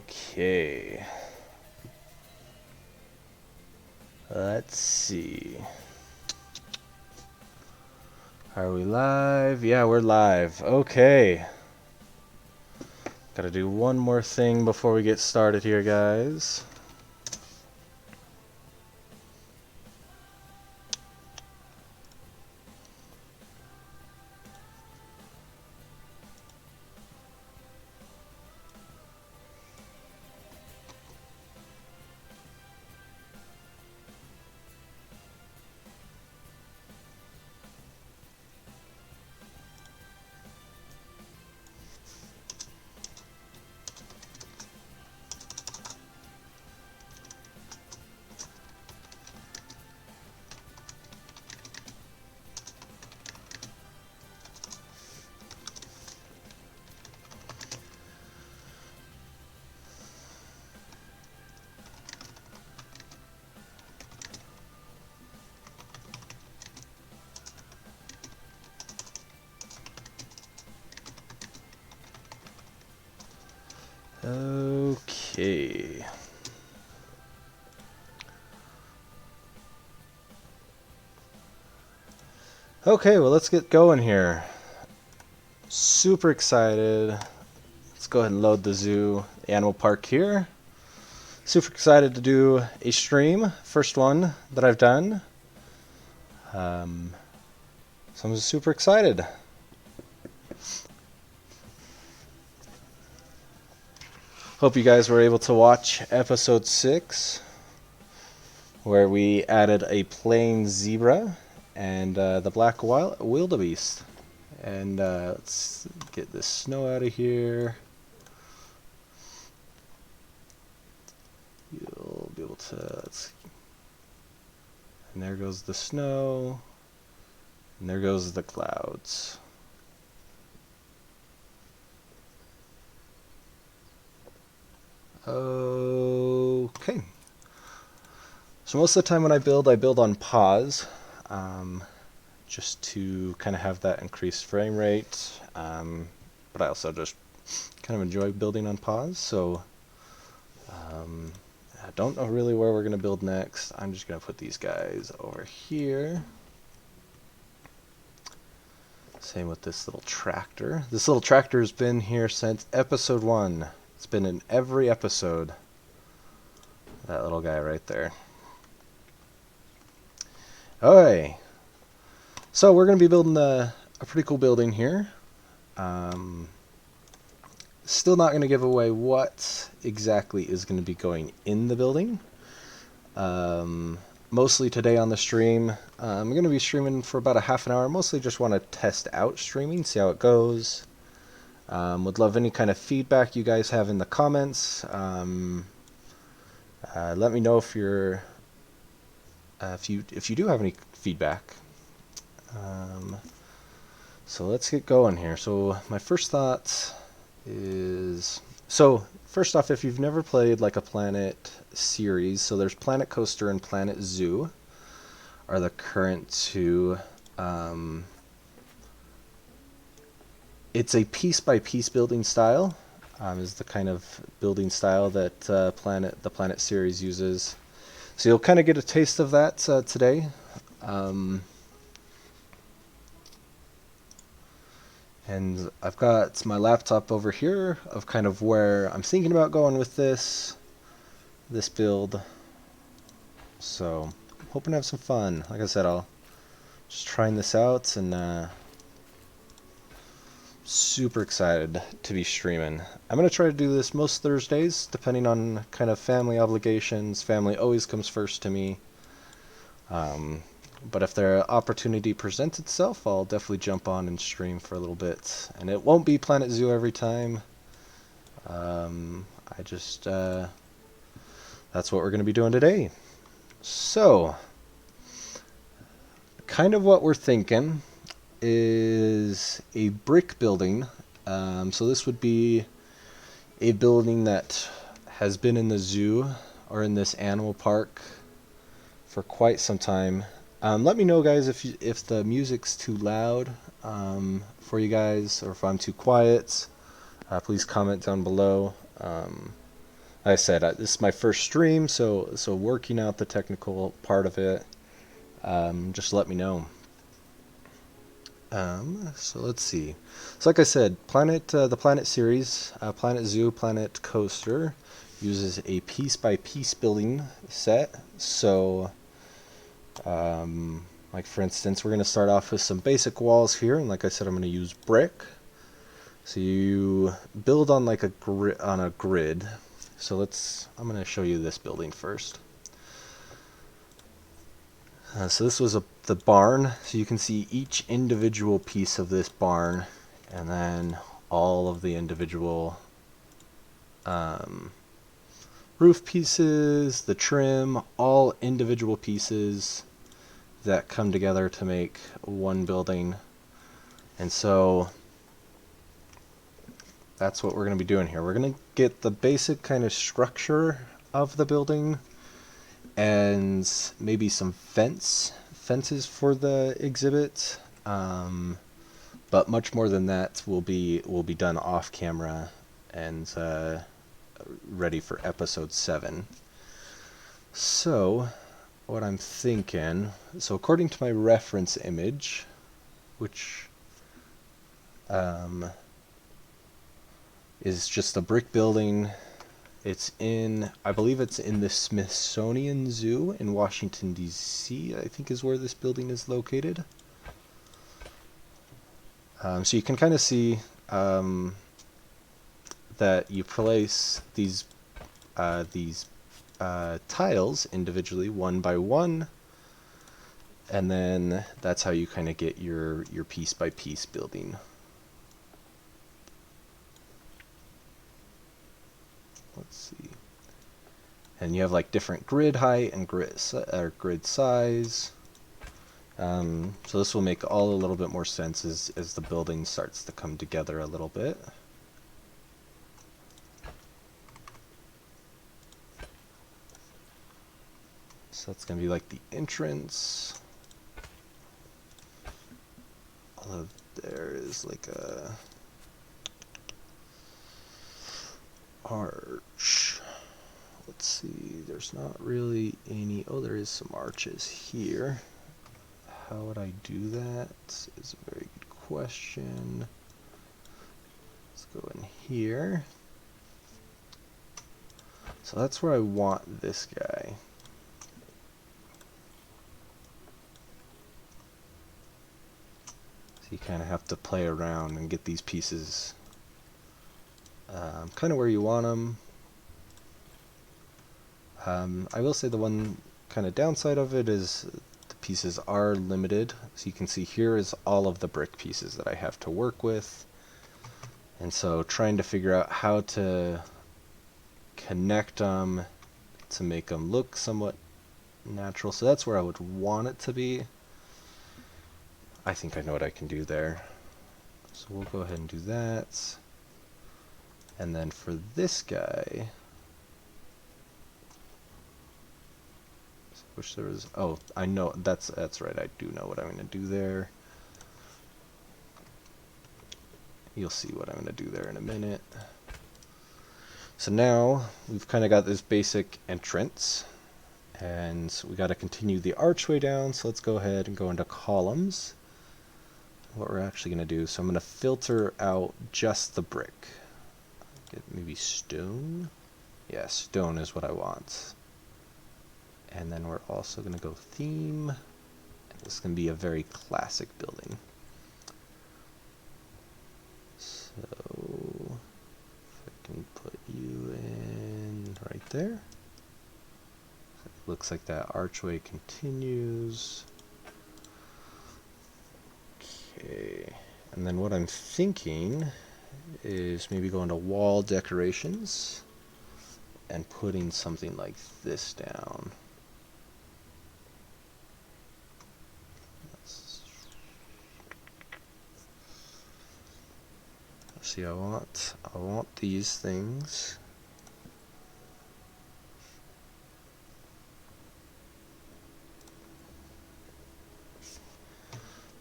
Okay. Let's see. Are we live? Yeah, we're live. Okay. Gotta do one more thing before we get started here, guys. Okay. Okay, well, let's get going here. Super excited. Let's go ahead and load the zoo, the animal park here. Super excited to do a stream, first one that I've done. So I'm super excited. Hope you guys were able to watch episode 6, where we added a plain zebra and the black wildebeest. And let's get this snow out of here. You'll be able to... And there goes the snow. And there goes the clouds. Okay. So most of the time when I build on pause, just to kind of have that increased frame rate. But I also just kind of enjoy building on pause. So I don't know really where we're going to build next. I'm just going to put these guys over here. Same with this little tractor. This little tractor has been here since episode 1. It's been in every episode. That little guy right there. Okay. So we're going to be building a pretty cool building here. Still not going to give away what exactly is going to be going in the building. Mostly today on the stream, I'm going to be streaming for about a half an hour. Mostly just want to test out streaming, see how it goes. Would love any kind of feedback you guys have in the comments. Let me know if you're if you do have any feedback. So let's get going here. So my first thought is, so first off, if you've never played like a Planet series, so there's Planet Coaster and Planet Zoo are the current two. It's a piece-by-piece building style, is the kind of building style that the Planet series uses. So you'll kind of get a taste of that today. And I've got my laptop over here of kind of where I'm thinking about going with this build. So I'm hoping to have some fun. Like I said, I'll just trying this out, and super excited to be streaming. I'm going to try to do this most Thursdays, depending on kind of family obligations. Family always comes first to me. But if the opportunity presents itself, I'll definitely jump on and stream for a little bit. And it won't be Planet Zoo every time. That's what we're going to be doing today. So, kind of what we're thinking is a brick building. So this would be a building that has been in the zoo or in this animal park for quite some time. Let me know, guys, if the music's too loud for you guys, or if I'm too quiet. Please comment down below. I said this is my first stream, so working out the technical part of it. Just let me know. So let's see. So like I said, the Planet series, Planet Zoo, Planet Coaster, uses a piece-by-piece building set. So, like for instance, we're going to start off with some basic walls here, and like I said, I'm going to use brick. So you build on like a grid. So I'm going to show you this building first. So this was the barn. So you can see each individual piece of this barn, and then all of the individual roof pieces, the trim, all individual pieces that come together to make one building. And so that's what we're going to be doing here. We're going to get the basic kind of structure of the building and maybe some fences for the exhibit. But much more than that will be done off camera and ready for episode 7. So what I'm thinking, so according to my reference image, which is just a brick building. It's I believe it's in the Smithsonian Zoo in Washington, D.C., I think is where this building is located. So you can kind of see that you place these tiles individually, one by one, and then that's how you kind of get your piece-by-piece building. Let's see. And you have like different grid height and grid size. So this will make all a little bit more sense as the building starts to come together a little bit. So that's going to be like the entrance. Although there is like a arch. Let's see, there's not really any. Oh, there is some arches here. How would I do that? Is a very good question. Let's go in here. So that's where I want this guy. So you kind of have to play around and get these pieces kind of where you want them. I will say the one kind of downside of it is the pieces are limited. So you can see here is all of the brick pieces that I have to work with. And so trying to figure out how to connect them to make them look somewhat natural. So that's where I would want it to be. I think I know what I can do there. So we'll go ahead and do that. And then for this guy, wish there was, oh, I know, that's right, I do know what I'm going to do there. You'll see what I'm going to do there in a minute. So now we've kind of got this basic entrance, and we got to continue the archway down, so let's go ahead and go into columns. What we're actually going to do, so I'm going to filter out just the brick. Get maybe stone? Yeah, stone is what I want. And then we're also going to go theme. This is going to be a very classic building. So if I can put you in right there. So it looks like that archway continues. Okay. And then what I'm thinking is maybe going to wall decorations and putting something like this down. See, I want these things.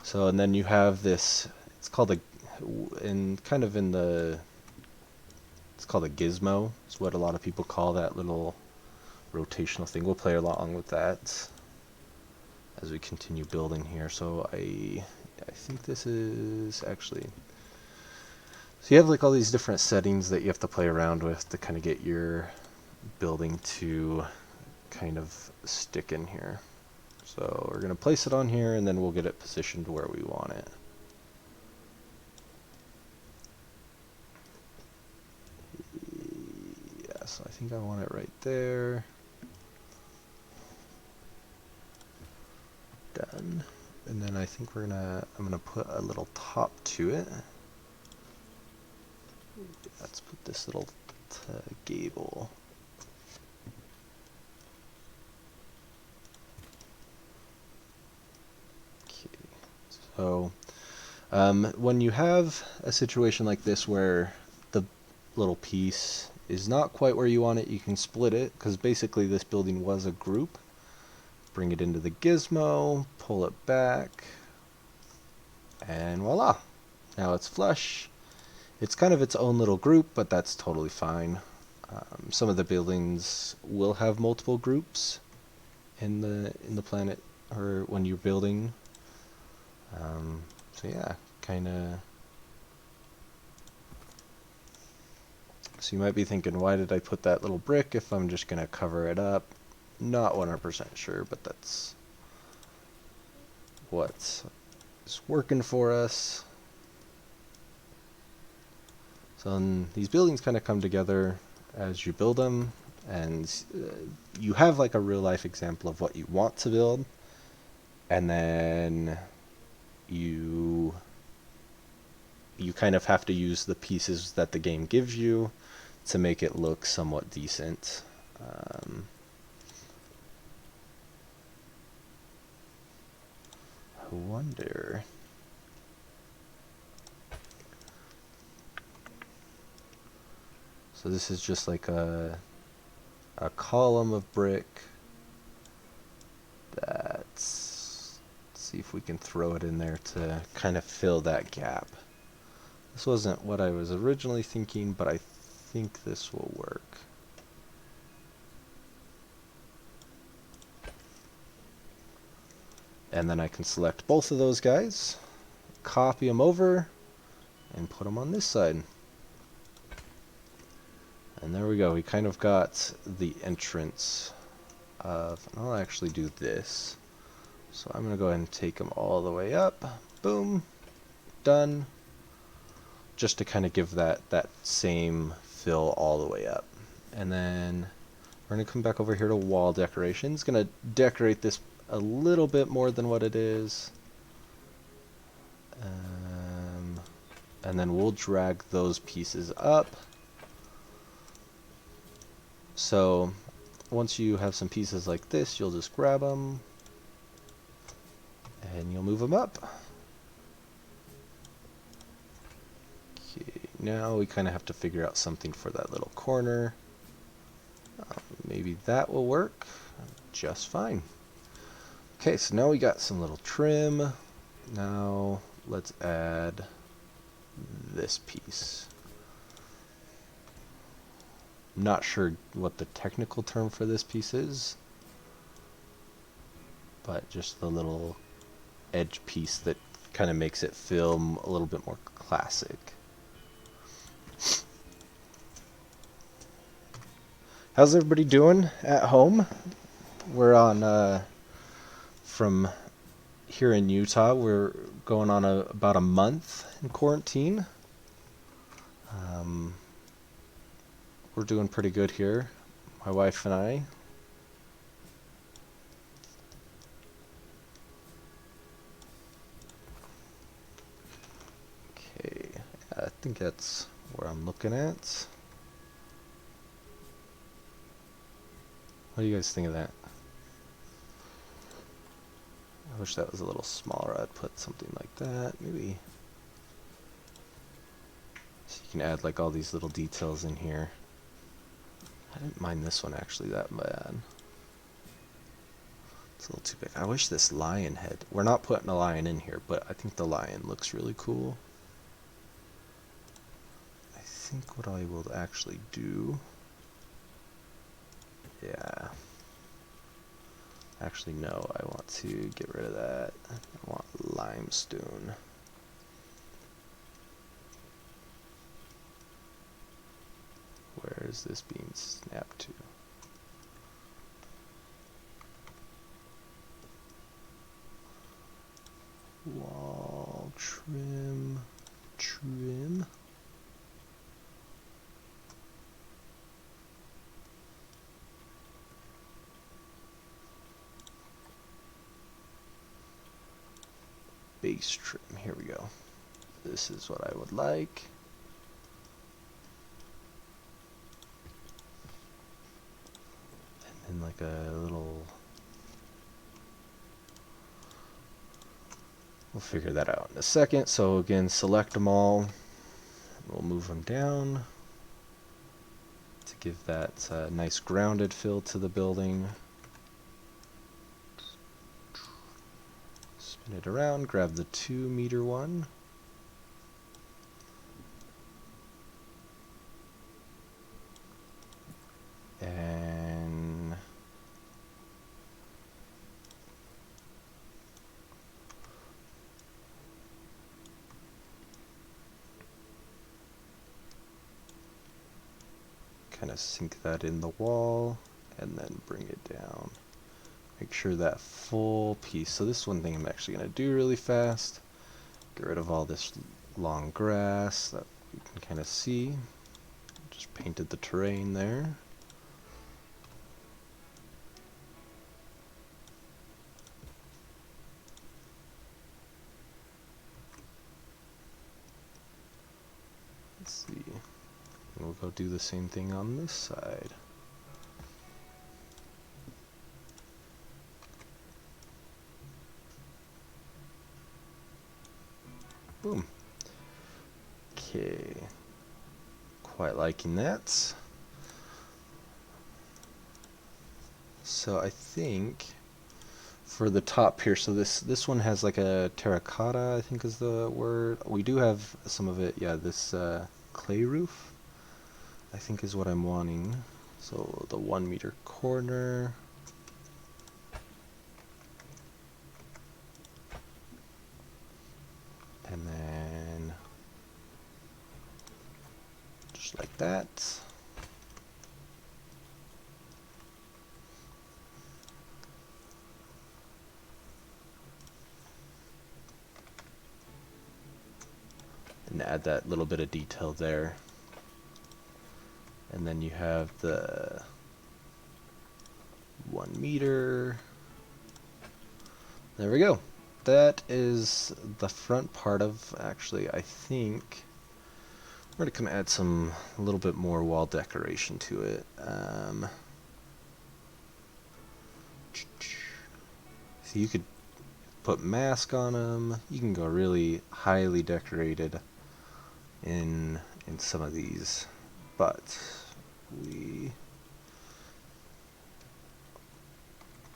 So, and then you have this, it's called a, kind of in the It's called a gizmo. It's what a lot of people call that little rotational thing. We'll play along with that as we continue building here. So I think this is actually, so you have like all these different settings that you have to play around with to kind of get your building to kind of stick in here. So we're going to place it on here, and then we'll get it positioned where we want it. Yeah, so I think I want it right there. Done. And then I think I'm gonna put a little top to it. Let's put this little gable. Okay. So when you have a situation like this where the little piece is not quite where you want it, you can split it, because basically this building was a group. Bring it into the gizmo, pull it back, and voila! Now it's flush. It's kind of its own little group, but that's totally fine. Some of the buildings will have multiple groups in the planet, or when you're building. So yeah, kind of. So you might be thinking, why did I put that little brick if I'm just gonna cover it up? Not 100% sure, but that's what is working for us. So these buildings kind of come together as you build them, and you have like a real life example of what you want to build, and then you kind of have to use the pieces that the game gives you to make it look somewhat decent. I wonder. So this is just like a column of brick. Let's see if we can throw it in there to kind of fill that gap. This wasn't what I was originally thinking, but I think this will work. And then I can select both of those guys, copy them over, and put them on this side. And there we go. We kind of got the entrance of, and I'll actually do this. So I'm going to go ahead and take them all the way up. Boom. Done. Just to kind of give that same fill all the way up. And then we're going to come back over here to wall decorations. Going to decorate this a little bit more than what it is. And then we'll drag those pieces up. So once you have some pieces like this, you'll just grab them and you'll move them up. Okay, now we kind of have to figure out something for that little corner. Maybe that will work just fine. Okay, so now we got some little trim. Now let's add this piece. I'm not sure what the technical term for this piece is, but just the little edge piece that kind of makes it feel a little bit more classic. How's everybody doing at home? We're on, from here in Utah, we're going on about a month in quarantine. We're doing pretty good here, my wife and I. Okay, I think that's where I'm looking at. What do you guys think of that? I wish that was a little smaller. I'd put something like that, maybe. So you can add like all these little details in here. I didn't mind this one actually that bad. It's a little too big. I wish this lion head, we're not putting a lion in here, but I think the lion looks really cool. I think what I will actually do, yeah, actually no, I want to get rid of that. I want limestone. Where is this being snapped to? Wall trim, trim. Base trim, here we go. This is what I would like. And then like a little, we'll figure that out in a second. So again, select them all. We'll move them down to give that nice grounded feel to the building. Spin it around, grab the 2-meter one. And kind of sink that in the wall and then bring it down. Make sure that full piece. So this one thing I'm actually going to do really fast. Get rid of all this long grass that you can kind of see. Just painted the terrain there. Let's see. And we'll go do the same thing on this side. Boom. Okay. Quite liking that. So I think for the top here, so this one has like a terracotta, I think is the word. We do have some of it, yeah, this clay roof, I think is what I'm wanting. So the 1-meter corner. And then just like that. And add that little bit of detail there. And then you have the 1-meter. There we go. That is the front part of, actually, I think we're going to come add a little bit more wall decoration to it. So you could put mask on them. You can go really highly decorated in some of these, but we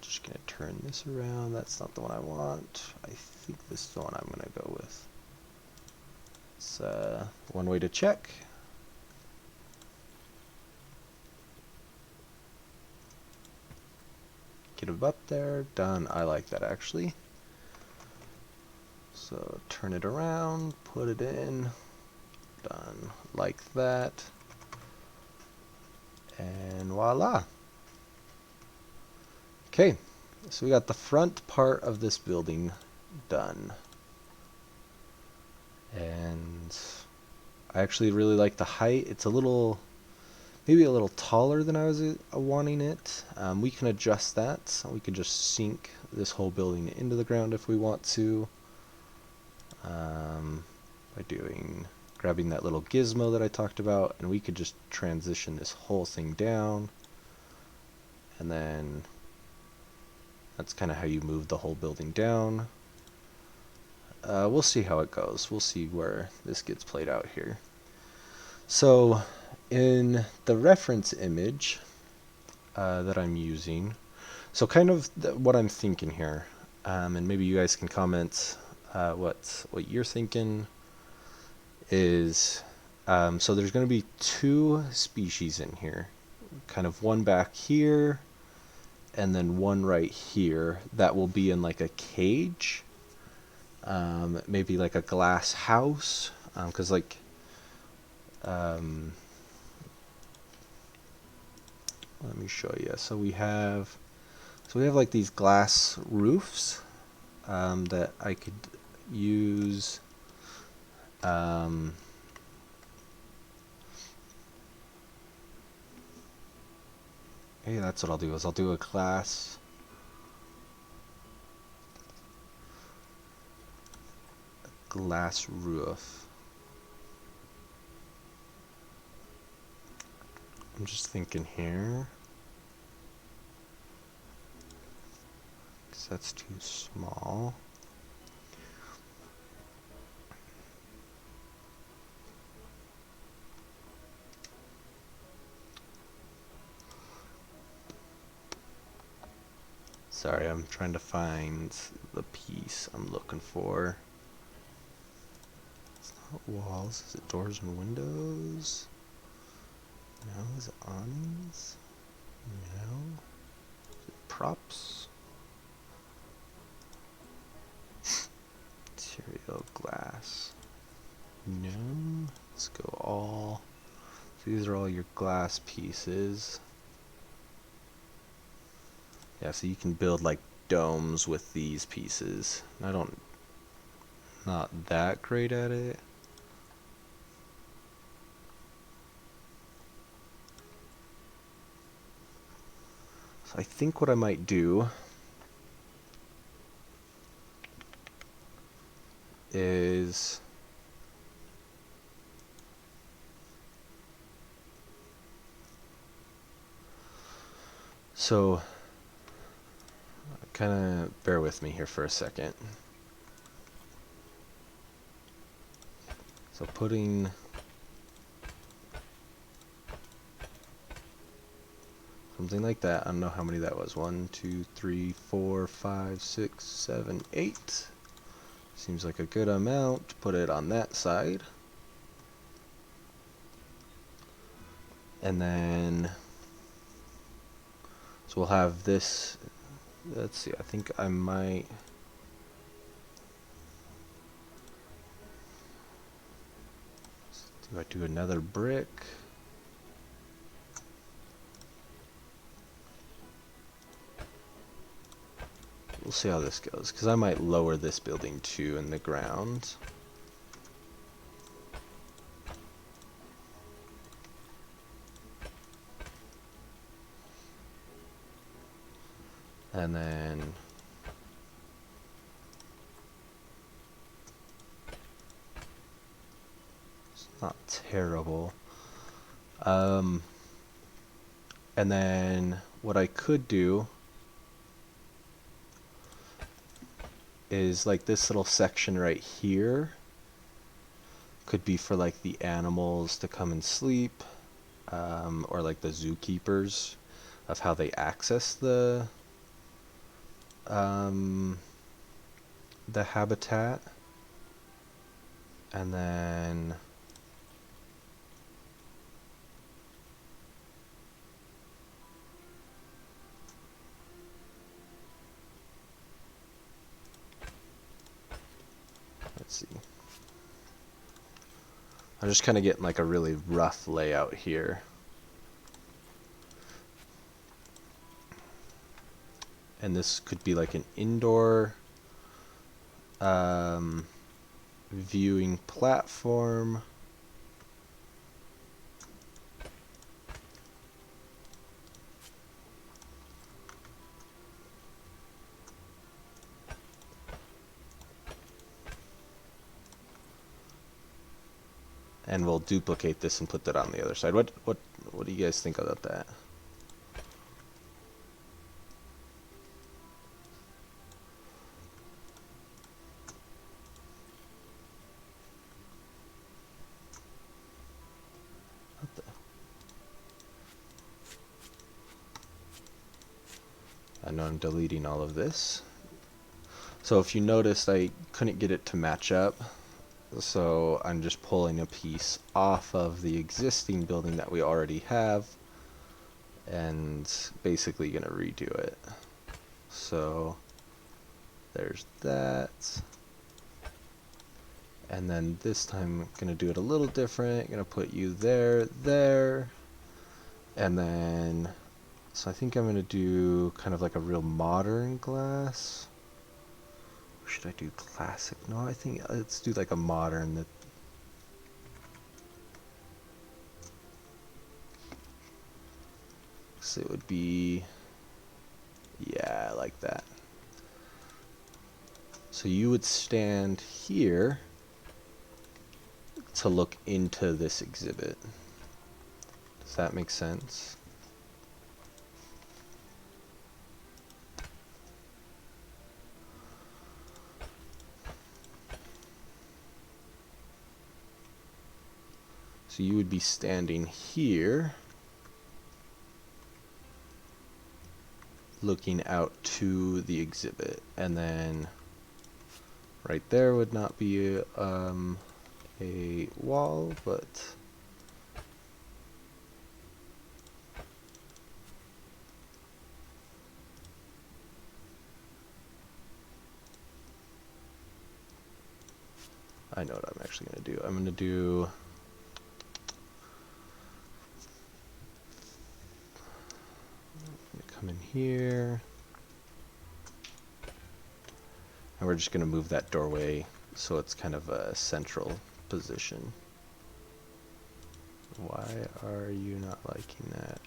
just gonna turn this around. That's not the one I want. I think this is the one I'm gonna go with. It's one way to check. Get it up there. Done. I like that actually. So turn it around, put it in. Done. Like that. And voila. Okay, so we got the front part of this building done. And I actually really like the height. It's a little, maybe a little taller than I was wanting it. We can adjust that. We can just sink this whole building into the ground if we want to. By grabbing that little gizmo that I talked about, and we could just transition this whole thing down. And then that's kind of how you move the whole building down. We'll see how it goes. We'll see where this gets played out here. So in the reference image that I'm using, so kind of what I'm thinking here, and maybe you guys can comment what you're thinking, is So there's going to be two species in here, kind of one back here and then one right here that will be in like a cage, maybe like a glass house, because like let me show you. So we have like these glass roofs that I could use. Hey, that's what I'll do. I'll do a glass roof. I'm just thinking here, because that's too small. Sorry, I'm trying to find the piece I'm looking for. It's not walls. Is it doors and windows? No. Is it awnings? No. Is it props? Material glass. No. Let's go all. So these are all your glass pieces. Yeah, so you can build like domes with these pieces. Not that great at it. So I think what I might do is so kind of bear with me here for a second. So putting something like that. I don't know how many that was. 1, 2, 3, 4, 5, 6, 7, 8. Seems like a good amount. Put it on that side. And then so we'll have this. Let's see. I think I might. Do I do another brick? We'll see how this goes, because I might lower this building too in the ground. And then it's not terrible. And then what I could do is like this little section right here could be for like the animals to come and sleep, or like the zookeepers of how they access the habitat. And then let's see. I'm just kind of getting like a really rough layout here. And this could be like an indoor viewing platform. And we'll duplicate this and put that on the other side. What do you guys think about that? I know I'm deleting all of this. So if you noticed, I couldn't get it to match up. So I'm just pulling a piece off of the existing building that we already have and basically going to redo it. So there's that. And then this time I'm going to do it a little different. I'm going to put you there, there. And then, so I think I'm going to do kind of like a real modern glass. Or should I do classic? No, I think let's do like a modern. So it would be, yeah, like that. So you would stand here to look into this exhibit. Does that make sense? So you would be standing here, looking out to the exhibit, and then right there would not be a wall, but I know what I'm actually going to do. I'm going to do come in here, and we're just going to move that doorway so it's kind of a central position. Why are you not liking that?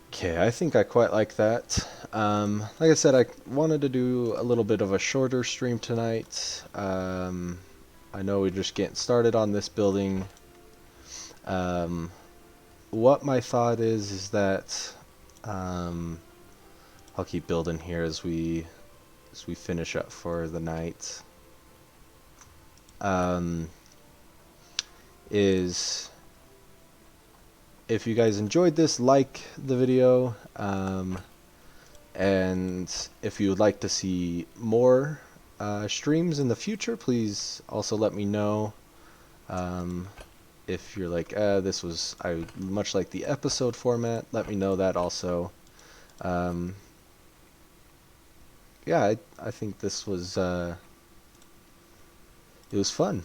Okay, I think I quite like that. Like I said, I wanted to do a little bit of a shorter stream tonight. I know we're just getting started on this building. What my thought is that I'll keep building here as we finish up for the night. Is if you guys enjoyed this, like the video, and if you would like to see more streams in the future, please also let me know. If you're like, this was, I much like the episode format, let me know that also. Yeah, I think this was, it was fun.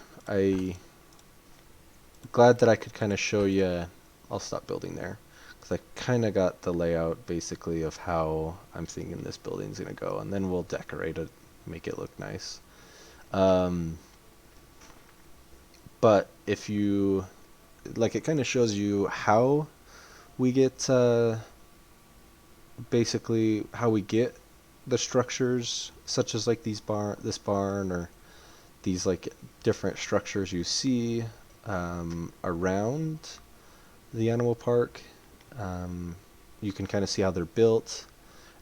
Glad that I could kind of show you. I'll stop building there, because I kind of got the layout basically of how I'm thinking this building's going to go, and then we'll decorate it, make it look nice. But if you, like, it kind of shows you how we get, basically how we get the structures, such as like this barn, or these like different structures you see around the animal park. You can kind of see how they're built.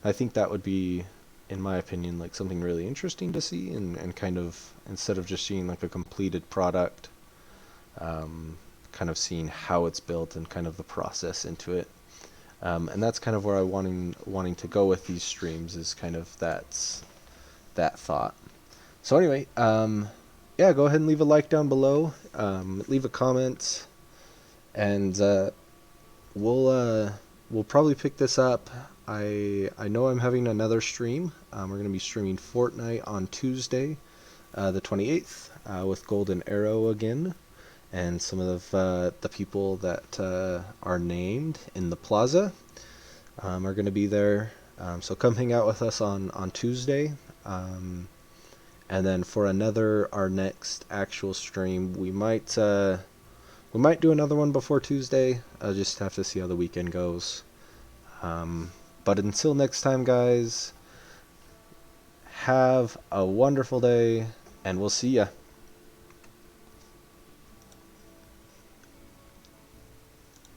I think that would be, in my opinion, like something really interesting to see, and kind of, instead of just seeing like a completed product, kind of seeing how it's built and kind of the process into it. And that's kind of where I wanting to go with these streams, is kind of that thought. So anyway, yeah, go ahead and leave a like down below, leave a comment, and we'll probably pick this up. I know I'm having another stream. We're going to be streaming Fortnite on Tuesday, the 28th, with Golden Arrow again, and some of the people that are named in the plaza are going to be there. So come hang out with us on Tuesday. And then for our next actual stream, we might do another one before Tuesday. I'll just have to see how the weekend goes. But until next time, guys, have a wonderful day, and we'll see ya.